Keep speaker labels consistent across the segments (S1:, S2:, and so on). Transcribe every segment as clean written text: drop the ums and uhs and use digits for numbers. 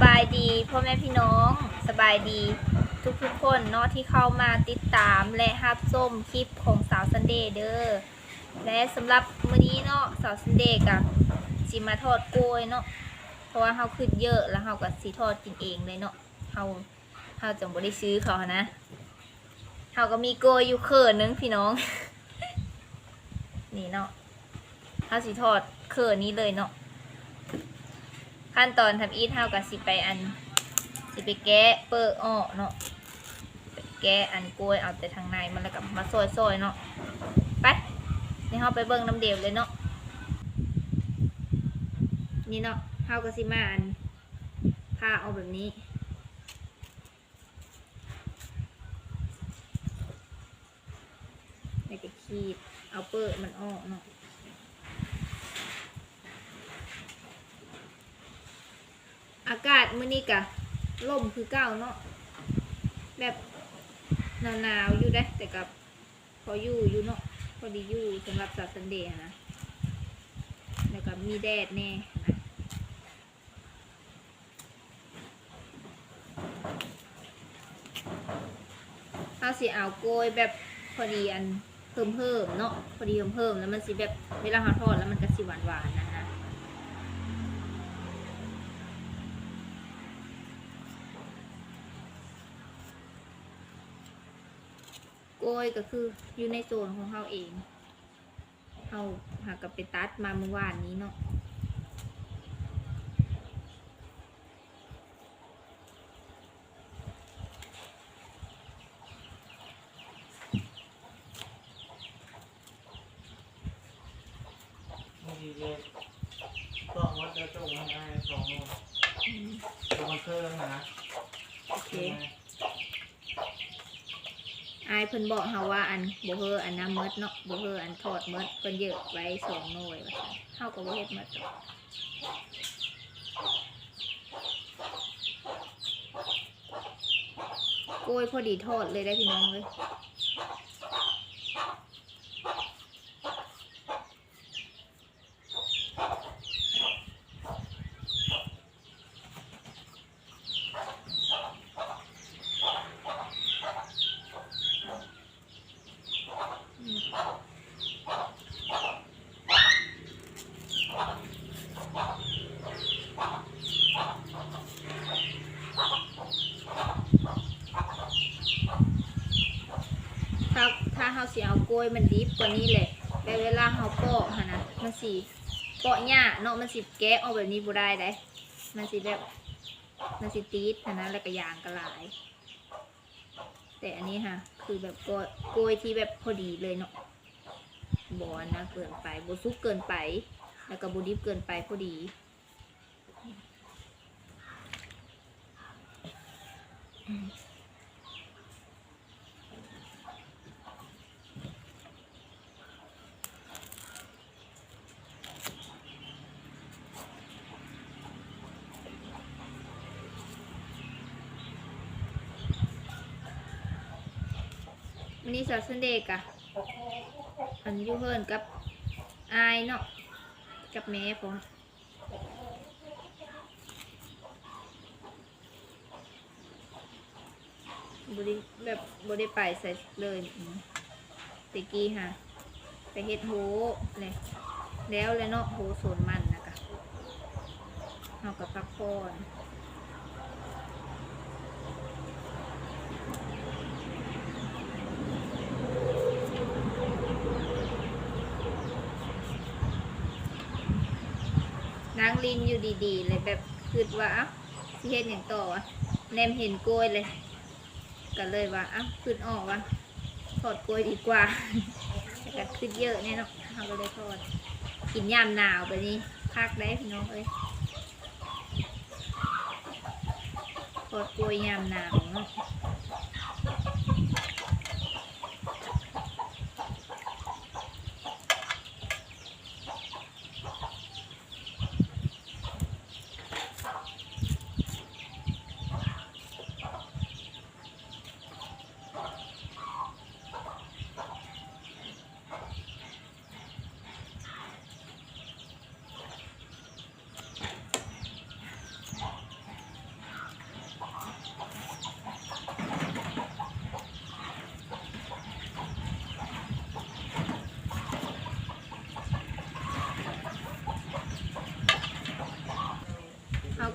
S1: บายดีพ่อแม่พี่น้องสบายดีทุกคนเนาะที่เข้ามาติดตามและรับชมคลิปของสาวซันเดย์เด้อและสำหรับมื้อนี้เนาะสาวซันเดย์กับสิมาทอดกล้วยเนาะเพราะว่าเฮาขึ้นเยอะแล้วเฮาก็สิทอดกินเองเลยเนาะเฮาจังบ่ได้ซื้อเขานะเฮาก็มีกล้วยอยู่เขินนึงพี่น้อง นี่เนาะเฮาสิทอดเขินนี้เลยเนาะขั้นตอนทำอีทเท่ากับสิไปไปแกะเปิดอ้อเนาะแกะกล้วยเอาแต่ทางในมันแล้วก็มาซอยเนาะไปนี่เฮาไปเบิ่งน้ำเดียวเลยเนาะนี่เนาะเฮาก็สิมาผ้าเอาแบบนี้แล้วก็ขีดเอาเปิดมันออกเนาะอากาศมื้อนี้กะลมคือเก่าเนาะแบบหนาวอยู่ได้แต่กับพออยู่เนาะพอดีอยู่สำหรับสัปดาห์เดย์นะแล้วก็มีแดดแน่นะเอาสิเอาโกยแบบพอดีเพิ่มเนาะพอดีเพิ่มแล้วมันสิแบบเวลาทอดแล้วมันก็สิหวานนะโกยก็คืออยู่ในโซนของเขาเองเขาหากกับไปตัดมาเมื่อวานนี้เนาะ
S2: ต้องวัดจะจงให้ได้2 โลตัวมันเครื่องนะ
S1: โอเคอายเพิ่นบอกเฮาว่าบ่เฮอน้ำมดเนาะบ่เฮอทอดมดเพิ่นเยอะไว้2 หน่วยว่าซั่นเฮาก็บ่เฮ็ดมดโกยพอดีทอดเลยได้พี่น้องเลยถ้าเฮาสิเอากล้วยมันดิบกว่านี้แหละแต่เวลาเฮาปอกหั่นนะมันสิปอกยากเนาะมันสิแกะออกแบบนี้บ่ได้เด้มันสิแบบมันสิติดหั่นนะแล้วก็ยางก็หลายแต่อันนี้ค่ะคือแบบกล้วยที่แบบพอดีเลยเนาะบ่นะเกินไปบ่สุกเกินไปแล้วก็บ่ดิบเกินไปพอดีวันนี้สาวซันเดย์กะอยู่เฮิร์นกับอายเนาะกับแม่ผมบริไปใส่เลยตะกี้ค่ะไปเฮ็ดโหเลยแล้วเนาะโหสวนมันนะคะเอากับพักผ่อนนางลินอยู่ดีๆเลยแบบคิดว่าสิเฮ็ดอย่างต่อแนมเห็นกล้วยเลยก็เลยว่าคิดออกว่าทอดกล้วยดีกว่าแต่ก็คิดเยอะเนี่ยเนาะเราก็เลยทอดกินยามหนาวแบบนี้พักได้พี่น้องเอ้ยทอดกล้วยยามหนาวเนาะ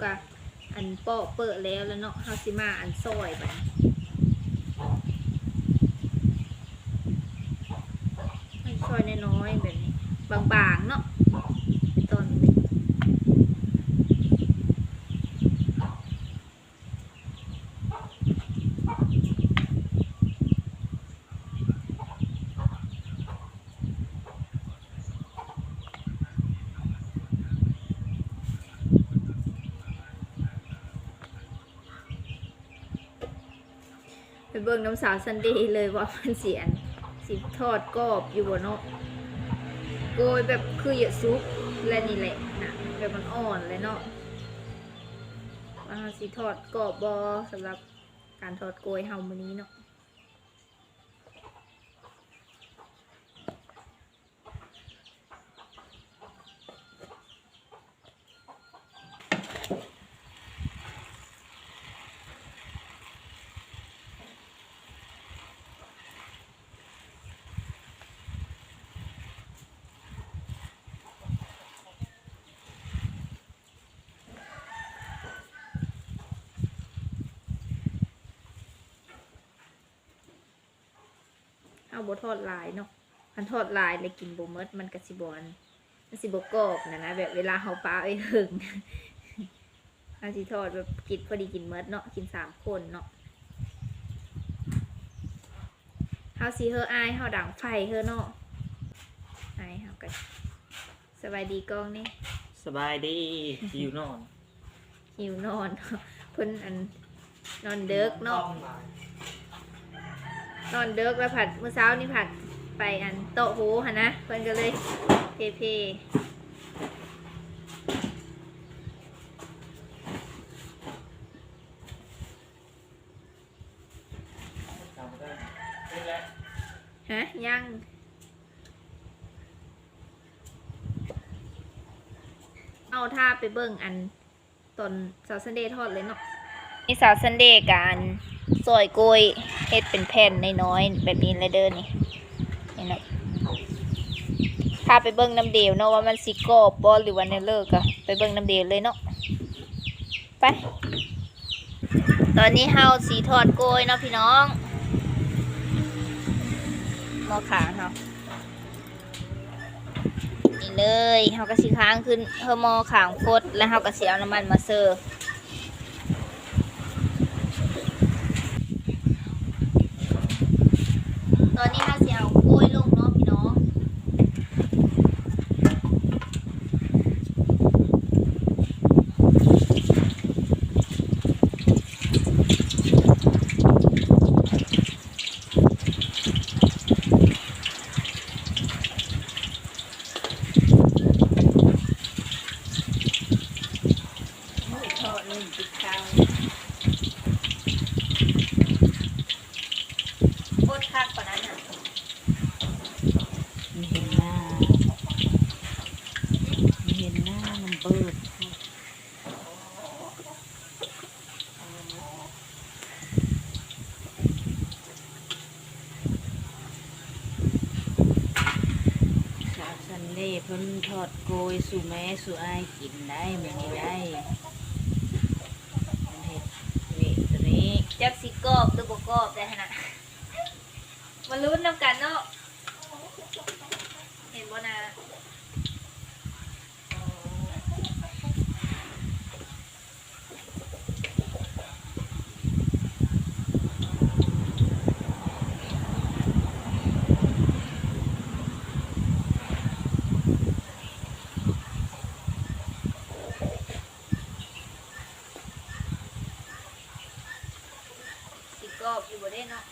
S1: ก็อันเปาะเปิดแล้วเนาะเฮาสิมาอันซอยบัดนี้ซอยน้อยๆแบบนี้บางๆเนาะตอนนี้ไปเบิ่งน้ำสาวซันเดย์เลยว่ามันเสียนสิทอดกรอบอยู่บ่เนาะโกยแบบคือเยอะซุปและนี่แหละนะแบบมันอ่อนเลยเนาะว่าสิทอดกรอบบอสำหรับการทอดโกยเฮามื้อนี้เนาะเอาบ่ทอดลายเนาะมันทอดลายเลยกินบ่หมดมันก็สิบ่อันมันสิบ่กรอบนะแบบเวลาเฮาปาไว้หึง เฮาสิทอดแบบกินพอดีกินหมดเนาะกิน3คนเนาะเฮาสิเฮออายเฮาดังไฟเฮอเนาะอายเฮาก็สบายดีกองนี่
S2: สบายดีอยู่นอน
S1: หิวนอน เพิ่นอันนอนเด็กเนาะนอนเด็กแล้วผัดมื้อเช้านี่ผัดไปอันโต๊ะหูหั่นนะเพิ่นก็เลยเพฮะยังเอาท่าไปเบิ่งอันตอนสาวซันเดย์ทอดเลยเนาะนี่สาวซันเดย์การซอยโกยเฮ็ดเป็นแผ่นน้อยๆแบบนี้เลยเด้อนี่เนาะถ้าไปเบิ่งน้ำเดียวเนาะว่ามันสิกรอบบ่หรือว่าแนวเลิกอะไปเบิ่งน้ำเดียวเลยเนาะไปตอนนี้เฮาสีทอดโกยเนาะพี่น้องหม้อขางเฮานี่เลยเฮาก็สิค้างขึ้นเฮาหม้อขางฟดแล้วเฮาก็สิเอาน้ำมันมาเสิร์ฟตอนนี้เฮาสิเอาโกยลงเนาะพี่น้องโคตรคักกว่านั้นอ่ะ
S3: ไม่เห็นหน้าไม่เห็นหน้ามันเบิดสาวซันเล่เพิ่นทอดโกยสู่แม่สู่อายกินได้ไม่ได้มันเห็ดนี่ตัวนี้
S1: จักสิกรอบหรือบ่กรอบได้ขนาดมาลุ้นนำกันเนาะเห็นบ่นะสิกรอบอยู่บ่ได้เนาะ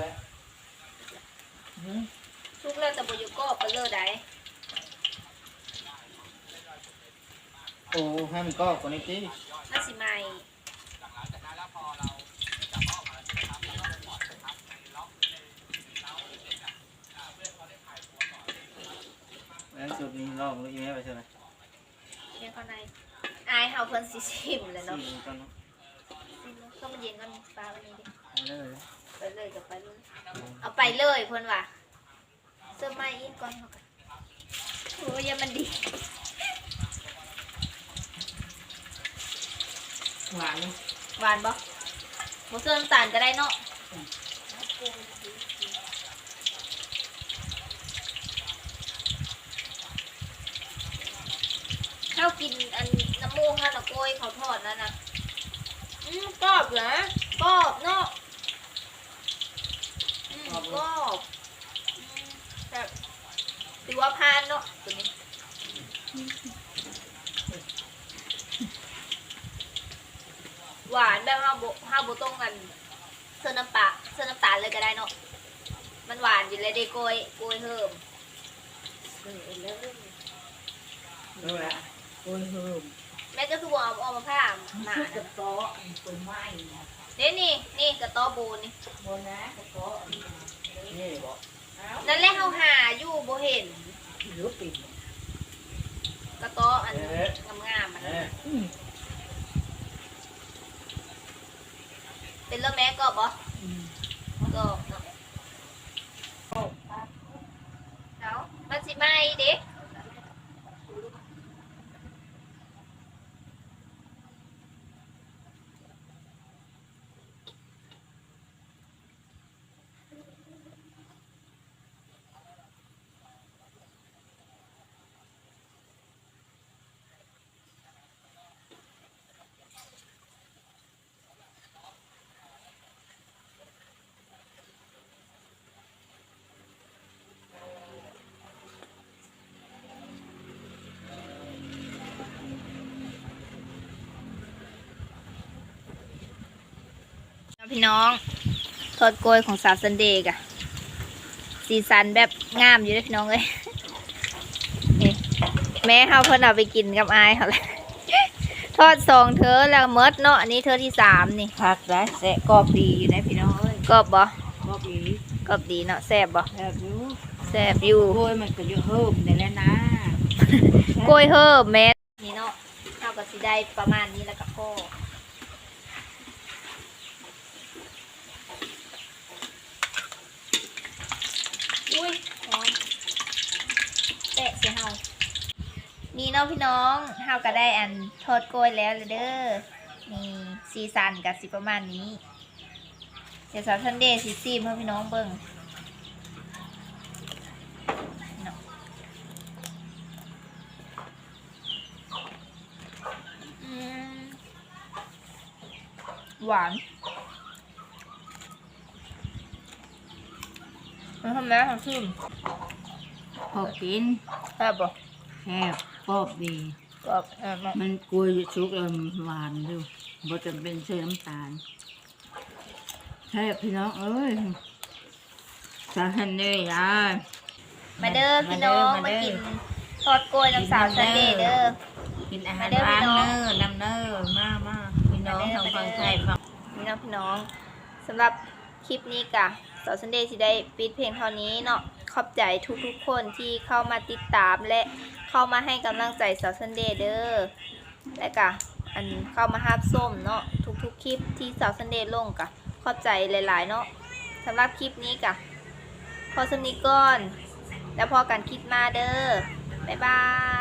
S2: แล้วหืม
S1: ทุกแล้วแต่บ่อยู่ก็ไปเลยได้
S2: โอ้ให้มันก็กว่านี้สิ
S1: น่าสิใหม่
S2: แล้วจุดนี้ลองลูกอีแม่ไปใช่ไหม
S1: เนี่ยข้างในอายเฮาเพิ่นสิชิมเลยเนาะ
S2: สี่ตอนนั้น
S1: ต้องมาเย็นก่อนปลาวันนี้ดิ
S2: ไปเลย
S1: ไปเลยกับไปเลยเอาไปเลยเพิ่นว่าเสื้อไหม้อีกก่อนเฮากันโอ้ยยังมันดี
S3: หวานเลย
S1: หวานบ่บ่เสื้อน้ำตาลก็ได้เนาะข้าวกินอันน้ำมูกข้าวตะโกยเขาทอดแล้วนะกรอบเหรอกรอบเนาะกรอบแบบถือว่าพานเนาะตัวนี้หวานแบบห้าโบต้องกันเสื้อน้ำตาลเลยก็ได้เนาะมันหวานอยู่เลยเด้โกยเพิ่ม
S3: แล้ว
S2: รู้แล้ว
S3: โอ้ยเฮิม
S1: แม่ก็คือว่าเอามาผ้าหนา
S3: กระโตะต้นไม้นะ
S1: นี่กระต้อบูนนี่
S3: โบนะกระโตะ
S2: นี่บอก
S1: นั่นแหละเขาหาอยู่บ่เห็น
S3: หรือปิ่น
S1: กระต้ออันงามๆมัน เป็นเรื่องแม่ก็บ่ก็เนาะเอามันสิไหม่เด็กพี่น้องทอดโกยของสาวซันเดย์กะสีสันแบบงามอยู่เลยพี่น้องเลยนี่แม่เขาเพิ่นเอาไปกินกับอายเขาเลย ทอด2เธอแล้วเมดเนาะอันนี้เธอที่3นี่
S3: ผักได้แสะกรอบดีอยู่นะพี่น้องเอ้ย
S1: กรอบบ่
S3: กรอบดี
S1: กรอบดีเนาะแซ่บบ่
S3: แบบนี้
S1: แซ่บอยู่
S3: โอ้ยมันก็เยอะเฮิมได้แล้วนะ
S1: โกยเฮิบแม่นี่เนาะเท่ากับสิได้ประมาณนี้แล้วก็พออุ้ยร้อนแตะเสียเฮานี่เนาะพี่น้องเฮาก็ได้อันทอดโกยแล้วเลยเด้อนี่ซีซันกับสิประมาณนี้เดี๋ยวสาวซันเดย์สิซีมให้พี่น้องเบิ่งเนาะหวานมันทำไมทำชื่ม
S3: พอกิน
S1: แซ่บบ่
S3: แซ่บกรอบดี
S1: กรอบมาก
S3: มันกล้วยชุกแล้วมันหวานอยู่บ่จำเป็นใส่น้ำตาลแซ่บพี่น้องเอ้ยสาหันเลยยาย
S1: มาเด้อพี่น้องมากินทอดกล้วยน้ำสาวซันเดย์เด้อ
S3: กินอาหาร
S1: มาเด้อ
S3: บ้าน
S1: พี่น้อง
S3: เนอร์น้ำเนอร์มาพี่น้อง
S1: มาเด้อ
S3: ทางฝั่ง
S1: มาเด้อ
S3: ไทยฝั่ง
S1: พี่น้องสำหรับคลิปนี้กะสาวซันเดย์สิได้ปิดเพลงเท่านี้เนาะขอบใจทุกๆคนที่เข้ามาติดตามและเข้ามาให้กำลังใจสาวซันเดย์เด้อและกะอันเข้ามาฮับส้มเนาะทุกๆคลิปที่สาวซันเดย์ลงกะขอบใจหลายๆเนาะสำหรับคลิปนี้กะพอสำนีก่อนแล้วพอกันคลิปมาเด้อบ๊ายบาย